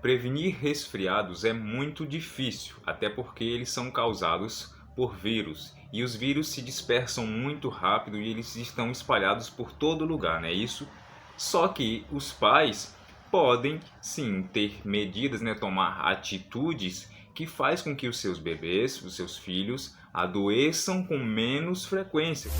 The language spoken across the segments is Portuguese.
Prevenir resfriados é muito difícil, até porque eles são causados por vírus. E os vírus se dispersam muito rápido e eles estão espalhados por todo lugar, não é isso? Só que os pais podem sim ter medidas, né, tomar atitudes que faz com que os seus bebês, os seus filhos, adoeçam com menos frequência.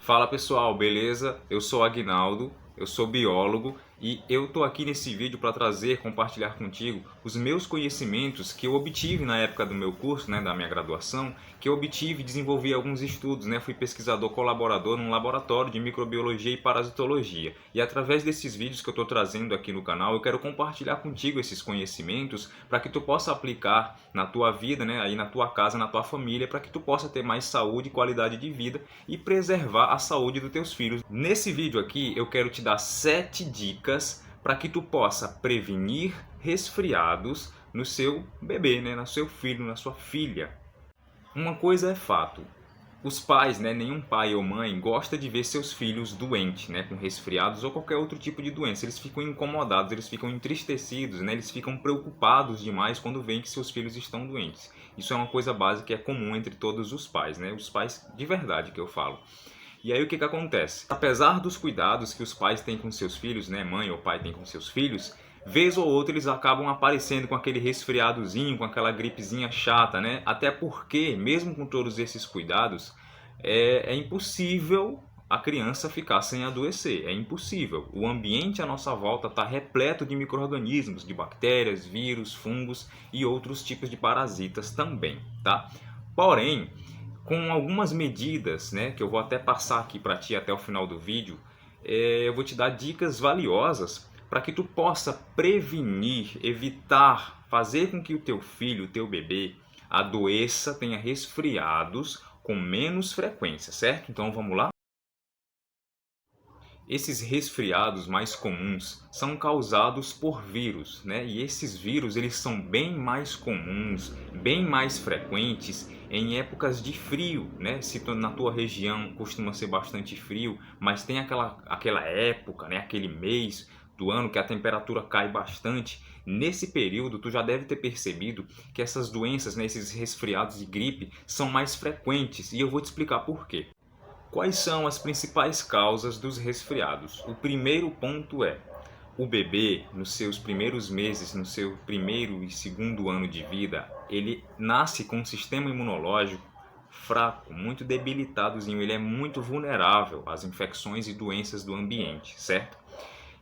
Fala pessoal, beleza? Eu sou Aguinaldo, eu sou biólogo e eu tô aqui nesse vídeo para compartilhar contigo os meus conhecimentos que eu obtive na época do meu curso, né, da minha graduação, que eu obtive e desenvolvi alguns estudos, né? Fui pesquisador colaborador num laboratório de microbiologia e parasitologia. E através desses vídeos que eu estou trazendo aqui no canal, eu quero compartilhar contigo esses conhecimentos para que tu possa aplicar na tua vida, né, aí na tua casa, na tua família, para que tu possa ter mais saúde e qualidade de vida e preservar a saúde dos teus filhos. Nesse vídeo aqui eu quero te dar 7 dicas para que tu possa prevenir resfriados no seu bebê, né, no seu filho, na sua filha. Uma coisa é fato, os pais, né, nenhum pai ou mãe gosta de ver seus filhos doentes, né, com resfriados ou qualquer outro tipo de doença. Eles ficam incomodados, eles ficam entristecidos, né, eles ficam preocupados demais quando veem que seus filhos estão doentes. Isso é uma coisa básica que é comum entre todos os pais, né, os pais de verdade que eu falo. E aí o que acontece? Apesar dos cuidados que os pais têm com seus filhos, né, mãe ou pai tem com seus filhos, vez ou outra eles acabam aparecendo com aquele resfriadozinho, com aquela gripezinha chata, né? Até porque, mesmo com todos esses cuidados, é impossível a criança ficar sem adoecer. É impossível. O ambiente à nossa volta está repleto de micro-organismos, de bactérias, vírus, fungos e outros tipos de parasitas também, tá? Porém, com algumas medidas, né, que eu vou até passar aqui para ti até o final do vídeo, eu vou te dar dicas valiosas para que tu possa prevenir, evitar, fazer com que o teu filho, o teu bebê, adoeça, tenha resfriados com menos frequência, certo? Então vamos lá? Esses resfriados mais comuns são causados por vírus, né? E esses vírus eles são bem mais comuns, bem mais frequentes em épocas de frio, né? Se na tua região costuma ser bastante frio, mas tem aquela época, né? Aquele mês do ano que a temperatura cai bastante, nesse período tu já deve ter percebido que essas doenças, né? Esses resfriados de gripe são mais frequentes e eu vou te explicar por quê. Quais são as principais causas dos resfriados? O primeiro ponto é: o bebê, nos seus primeiros meses, no seu primeiro e segundo ano de vida, ele nasce com um sistema imunológico fraco, muito debilitadozinho, ele é muito vulnerável às infecções e doenças do ambiente, certo?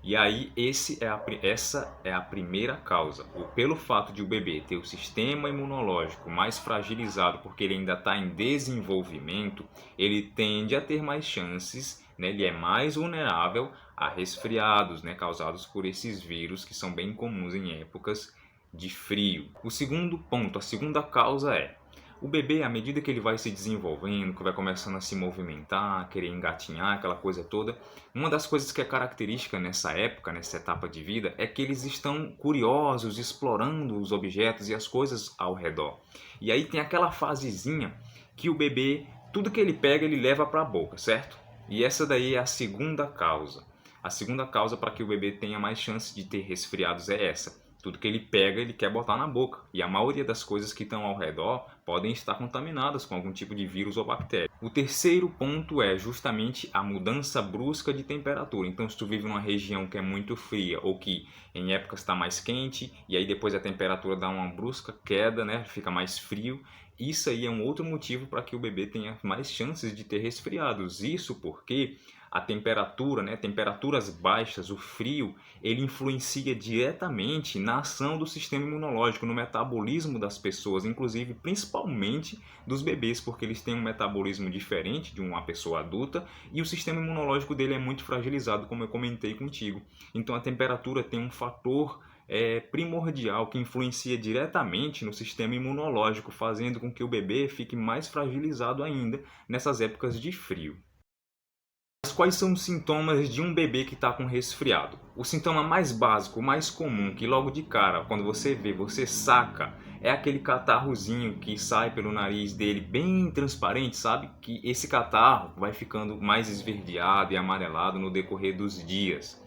E aí essa é a primeira causa. Pelo fato de o bebê ter o sistema imunológico mais fragilizado, porque ele ainda está em desenvolvimento, ele tende a ter mais chances, né? Ele é mais vulnerável a resfriados, né? Causados por esses vírus que são bem comuns em épocas de frio. O segundo ponto, a segunda causa é: o bebê, à medida que ele vai se desenvolvendo, que vai começando a se movimentar, querer engatinhar, aquela coisa toda, uma das coisas que é característica nessa época, nessa etapa de vida, é que eles estão curiosos, explorando os objetos e as coisas ao redor. E aí tem aquela fasezinha que o bebê, tudo que ele pega, ele leva para a boca, certo? E essa daí é a segunda causa. A segunda causa para que o bebê tenha mais chance de ter resfriados é essa. Tudo que ele pega, ele quer botar na boca. E a maioria das coisas que estão ao redor podem estar contaminadas com algum tipo de vírus ou bactéria. O terceiro ponto é justamente a mudança brusca de temperatura. Então, se tu vive numa região que é muito fria ou que em épocas está mais quente e aí depois a temperatura dá uma brusca queda, né? Fica mais frio. Isso aí é um outro motivo para que o bebê tenha mais chances de ter resfriados. Isso porque a temperatura, né, temperaturas baixas, o frio, ele influencia diretamente na ação do sistema imunológico, no metabolismo das pessoas, inclusive principalmente dos bebês, porque eles têm um metabolismo diferente de uma pessoa adulta e o sistema imunológico dele é muito fragilizado, como eu comentei contigo. Então a temperatura tem um fator primordial que influencia diretamente no sistema imunológico, fazendo com que o bebê fique mais fragilizado ainda nessas épocas de frio. Mas quais são os sintomas de um bebê que está com resfriado? O sintoma mais básico, o mais comum, que logo de cara, quando você vê, você saca, é aquele catarrozinho que sai pelo nariz dele bem transparente, sabe? Que esse catarro vai ficando mais esverdeado e amarelado no decorrer dos dias.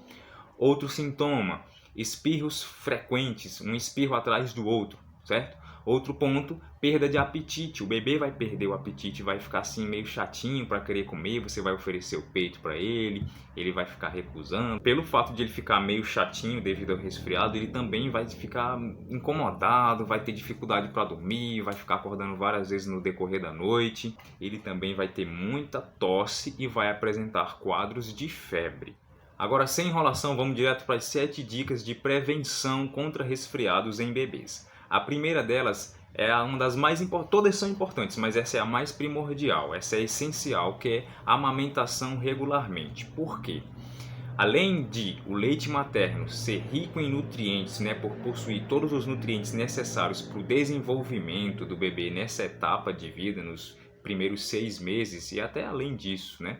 Outro sintoma, espirros frequentes, um espirro atrás do outro, certo? Outro ponto, perda de apetite. O bebê vai perder o apetite, vai ficar assim meio chatinho para querer comer, você vai oferecer o peito para ele vai ficar recusando. Pelo fato de ele ficar meio chatinho devido ao resfriado, ele também vai ficar incomodado, vai ter dificuldade para dormir, vai ficar acordando várias vezes no decorrer da noite. Ele também vai ter muita tosse e vai apresentar quadros de febre. Agora, sem enrolação, vamos direto para as 7 dicas de prevenção contra resfriados em bebês. A primeira delas é uma das mais importantes, todas são importantes, mas essa é a mais primordial, essa é essencial, que é a amamentação regularmente. Por quê? Além de o leite materno ser rico em nutrientes, né, por possuir todos os nutrientes necessários para o desenvolvimento do bebê nessa etapa de vida, nos primeiros 6 meses e até além disso, né,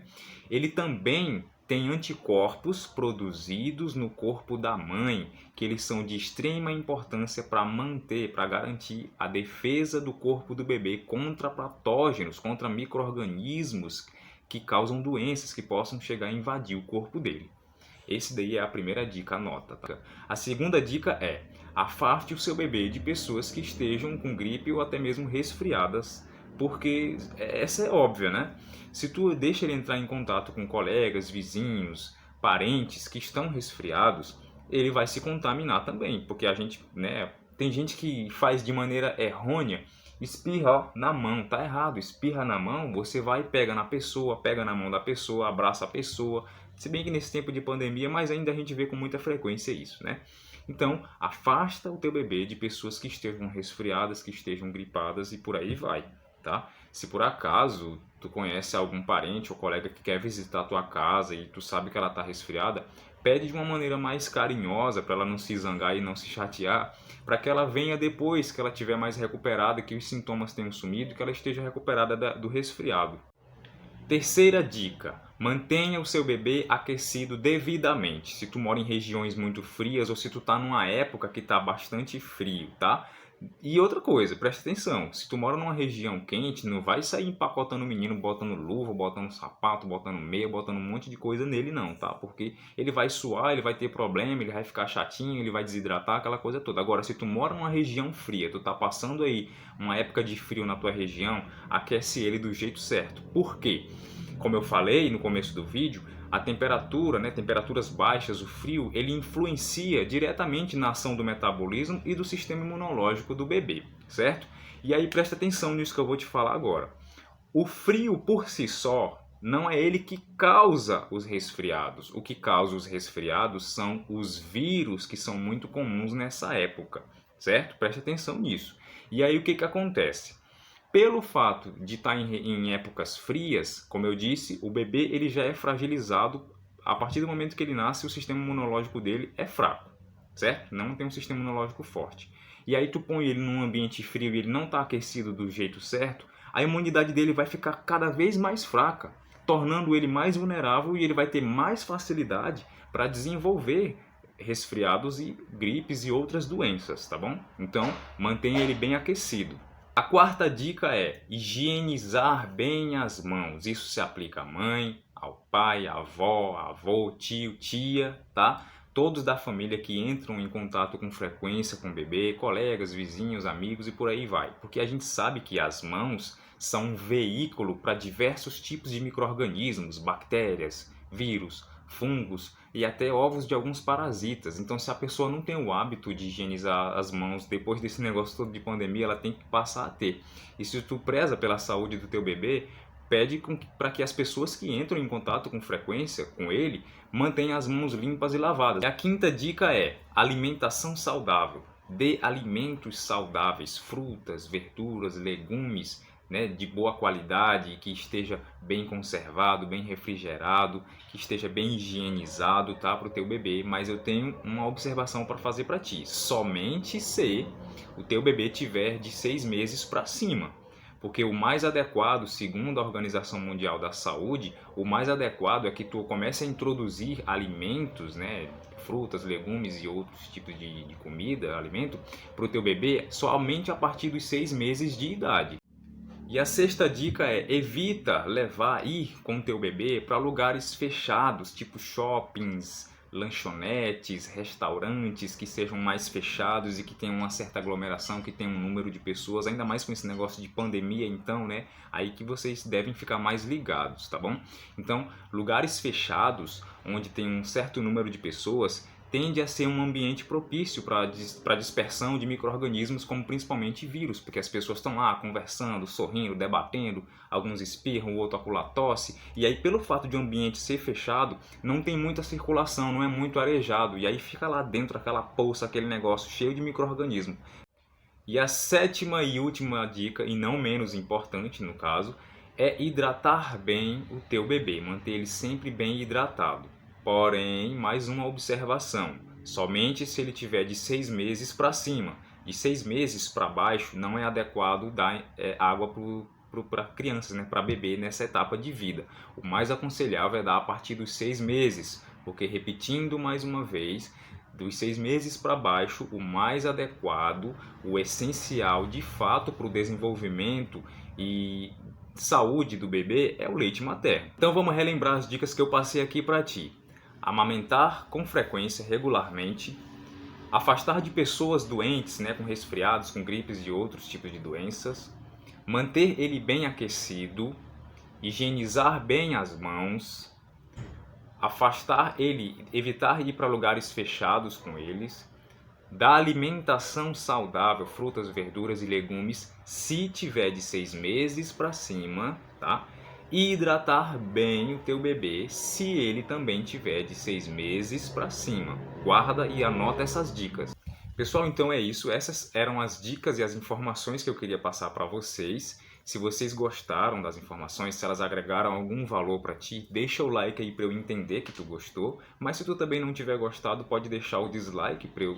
ele também tem anticorpos produzidos no corpo da mãe, que eles são de extrema importância para manter, para garantir a defesa do corpo do bebê contra patógenos, contra micro-organismos que causam doenças que possam chegar a invadir o corpo dele. Esse daí é a primeira dica, anota, tá? A segunda dica é: afaste o seu bebê de pessoas que estejam com gripe ou até mesmo resfriadas, porque essa é óbvia, né? Se tu deixa ele entrar em contato com colegas, vizinhos, parentes que estão resfriados, ele vai se contaminar também, porque a gente, né, tem gente que faz de maneira errônea, espirra na mão, tá errado, espirra na mão, você vai, pega na pessoa, pega na mão da pessoa, abraça a pessoa, se bem que nesse tempo de pandemia, mas ainda a gente vê com muita frequência isso, né? Então, afasta o teu bebê de pessoas que estejam resfriadas, que estejam gripadas e por aí vai, tá? Se por acaso tu conhece algum parente ou colega que quer visitar a tua casa e tu sabe que ela está resfriada, pede de uma maneira mais carinhosa para ela não se zangar e não se chatear, para que ela venha depois que ela estiver mais recuperada, que os sintomas tenham sumido, que ela esteja recuperada do resfriado. Terceira dica: mantenha o seu bebê aquecido devidamente. Se tu mora em regiões muito frias ou se tu tá numa época que tá bastante frio, tá? E outra coisa, presta atenção, se tu mora numa região quente, não vai sair empacotando o menino, botando luva, botando sapato, botando meia, botando um monte de coisa nele não, tá? Porque ele vai suar, ele vai ter problema, ele vai ficar chatinho, ele vai desidratar, aquela coisa toda. Agora, se tu mora numa região fria, tu tá passando aí uma época de frio na tua região, aquece ele do jeito certo. Por quê? Como eu falei no começo do vídeo, a temperatura, né, temperaturas baixas, o frio, ele influencia diretamente na ação do metabolismo e do sistema imunológico do bebê, certo? E aí presta atenção nisso que eu vou te falar agora. O frio por si só não é ele que causa os resfriados. O que causa os resfriados são os vírus que são muito comuns nessa época, certo? Presta atenção nisso. E aí o que acontece? Pelo fato de estar em épocas frias, como eu disse, o bebê ele já é fragilizado. A partir do momento que ele nasce, o sistema imunológico dele é fraco, certo? Não tem um sistema imunológico forte. E aí tu põe ele num ambiente frio e ele não está aquecido do jeito certo, a imunidade dele vai ficar cada vez mais fraca, tornando ele mais vulnerável e ele vai ter mais facilidade para desenvolver resfriados e gripes e outras doenças, tá bom? Então, mantenha ele bem aquecido. A quarta dica é higienizar bem as mãos. Isso se aplica à mãe, ao pai, à avó, avô, tio, tia, tá? Todos da família que entram em contato com frequência com o bebê, colegas, vizinhos, amigos e por aí vai. Porque a gente sabe que as mãos são um veículo para diversos tipos de micro-organismos, bactérias, vírus, fungos e até ovos de alguns parasitas. Então, se a pessoa não tem o hábito de higienizar as mãos depois desse negócio todo de pandemia, ela tem que passar a ter. E se tu preza pela saúde do teu bebê, pede para que as pessoas que entram em contato com frequência com ele mantenham as mãos limpas e lavadas. E a quinta dica é alimentação saudável. Dê alimentos saudáveis, frutas, verduras, legumes, né, de boa qualidade, que esteja bem conservado, bem refrigerado, que esteja bem higienizado, tá, para o teu bebê. Mas eu tenho uma observação para fazer para ti: somente se o teu bebê tiver de 6 meses para cima. Porque o mais adequado, segundo a Organização Mundial da Saúde, o mais adequado é que tu comece a introduzir alimentos, né, frutas, legumes e outros tipos de comida, alimento, para o teu bebê somente a partir dos 6 meses de idade. E a sexta dica é: evita ir com o teu bebê para lugares fechados, tipo shoppings, lanchonetes, restaurantes que sejam mais fechados e que tenham uma certa aglomeração, que tenham um número de pessoas, ainda mais com esse negócio de pandemia, então, né? Aí que vocês devem ficar mais ligados, tá bom? Então, lugares fechados, onde tem um certo número de pessoas, tende a ser um ambiente propício para dispersão de micro-organismos, como principalmente vírus, porque as pessoas estão lá conversando, sorrindo, debatendo, alguns espirram, o outro acula tosse, e aí pelo fato de o ambiente ser fechado, não tem muita circulação, não é muito arejado, e aí fica lá dentro aquela poça, aquele negócio cheio de micro-organismo. E a sétima e última dica, e não menos importante no caso, é hidratar bem o teu bebê, manter ele sempre bem hidratado. Porém, mais uma observação, somente se ele tiver de 6 meses para cima. De 6 meses para baixo não é adequado dar água para crianças, né, para bebê nessa etapa de vida. O mais aconselhável é dar a partir dos 6 meses, porque repetindo mais uma vez, dos 6 meses para baixo, o mais adequado, o essencial de fato para o desenvolvimento e saúde do bebê é o leite materno. Então vamos relembrar as dicas que eu passei aqui para ti. Amamentar com frequência, regularmente, afastar de pessoas doentes, né, com resfriados, com gripes e outros tipos de doenças, manter ele bem aquecido, higienizar bem as mãos, afastar ele, evitar ir para lugares fechados com eles, dar alimentação saudável, frutas, verduras e legumes, se tiver de 6 meses para cima, tá? E hidratar bem o teu bebê, se ele também tiver de 6 meses para cima. Guarda e anota essas dicas. Pessoal, então é isso. Essas eram as dicas e as informações que eu queria passar para vocês. Se vocês gostaram das informações, se elas agregaram algum valor para ti, deixa o like aí para eu entender que tu gostou. Mas se tu também não tiver gostado, pode deixar o dislike para eu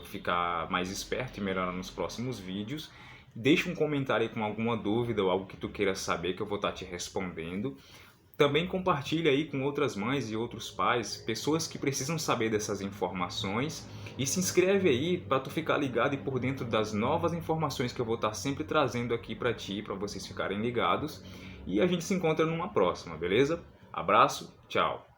ficar mais esperto e melhorar nos próximos vídeos. Deixa um comentário aí com alguma dúvida ou algo que tu queira saber que eu vou estar te respondendo. Também compartilha aí com outras mães e outros pais, pessoas que precisam saber dessas informações. E se inscreve aí para tu ficar ligado e por dentro das novas informações que eu vou estar sempre trazendo aqui para ti, para vocês ficarem ligados. E a gente se encontra numa próxima, beleza? Abraço, tchau!